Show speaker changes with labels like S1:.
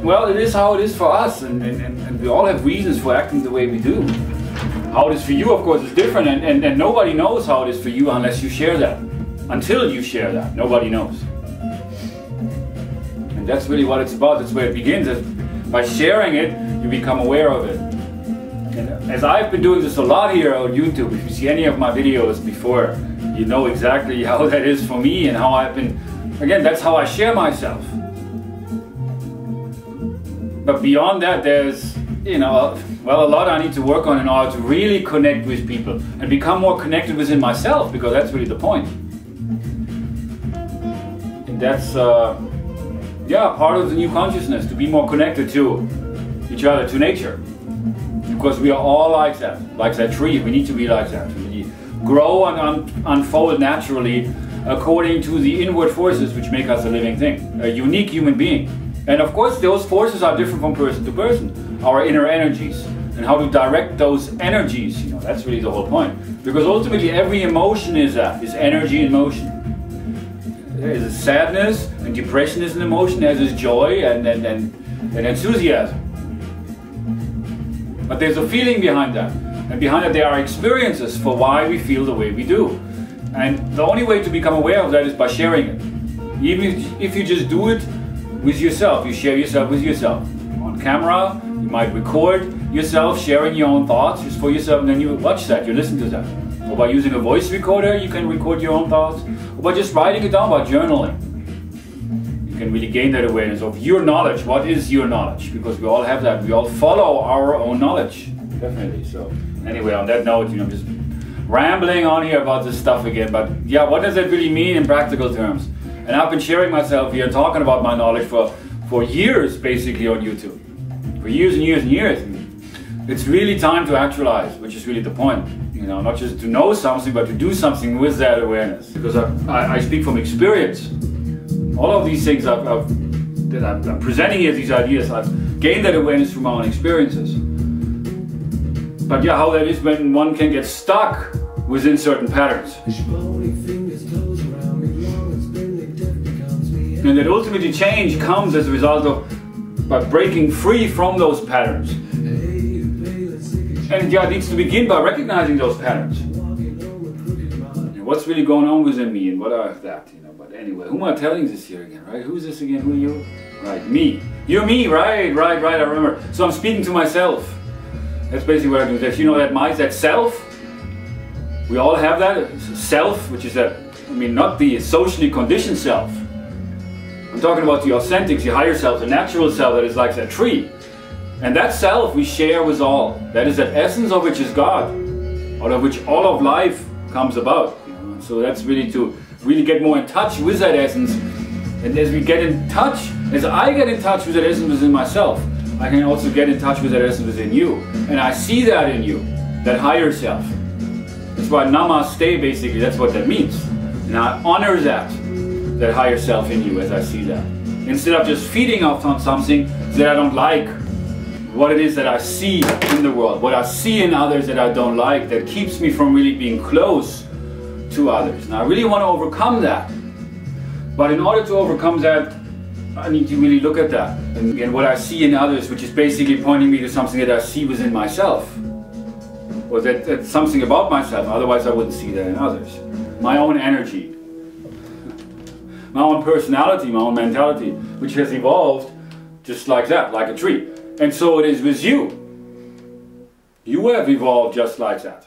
S1: Well, it is how it is for us, and we all have reasons for acting the way we do. How it is for you, of course, is different, and nobody knows how it is for you unless you share that. Until you share that, nobody knows. And that's really what it's about. That's where it begins. By sharing it, you become aware of it. And as I've been doing this a lot here on YouTube, if you see any of my videos before, you know exactly how that is for me and how I've been, again, that's how I share myself. But beyond that, there's, well, a lot I need to work on in order to really connect with people and become more connected within myself, because that's really the point. And that's, part of the new consciousness, to be more connected to each other, to nature. Because we are all like that tree. We need to be like that. We grow and unfold naturally according to the inward forces which make us a living thing, a unique human being. And of course those forces are different from person to person, our inner energies, and how to direct those energies, that's really the whole point. Because ultimately every emotion is energy in motion. There is sadness and depression is an emotion, as is joy and enthusiasm. But there's a feeling behind that, and behind that there are experiences for why we feel the way we do. And the only way to become aware of that is by sharing it. Even if you just do it with yourself, you share yourself with yourself. On camera, you might record yourself sharing your own thoughts just for yourself, and then you watch that, you listen to that. Or by using a voice recorder, you can record your own thoughts. Or by just writing it down, by journaling. You can really gain that awareness of your knowledge. What is your knowledge? Because we all have that. We all follow our own knowledge. Definitely. So anyway, on that note, I'm just rambling on here about this stuff again. But yeah, what does that really mean in practical terms? And I've been sharing myself here, talking about my knowledge for years, basically, on YouTube. For years and years and years. It's really time to actualize, which is really the point. Not just to know something, but to do something with that awareness. Because I speak from experience. All of these things that I'm presenting here, these ideas, I've gained that awareness from my own experiences. But yeah, how that is when one can get stuck within certain patterns. And that ultimately change comes as a result of by breaking free from those patterns. And yeah, it needs to begin by recognizing those patterns. And what's really going on within me and what are that, But anyway, who am I telling this here again, right? Who's this again? Who are you? Right, me. You're me, right, I remember. So I'm speaking to myself. That's basically what I do. That self, we all have that. Self, which is not the socially conditioned self. I'm talking about the authentic, the higher self, the natural self that is like that tree. And that self we share with all. That is that essence of which is God, out of which all of life comes about. So that's really to get more in touch with that essence. And as we get in touch, as I get in touch with that essence within myself, I can also get in touch with that essence within you. And I see that in you, that higher self. That's why Namaste, basically, that's what that means. And I honor that higher self in you as I see that. Instead of just feeding off on something that I don't like, what it is that I see in the world, what I see in others that I don't like, that keeps me from really being close to others. And I really want to overcome that. But in order to overcome that, I need to really look at that. And again, what I see in others, which is basically pointing me to something that I see within myself. Or that's something about myself, otherwise I wouldn't see that in others. My own energy. My own personality, my own mentality, which has evolved just like that, like a tree. And so it is with you. You have evolved just like that.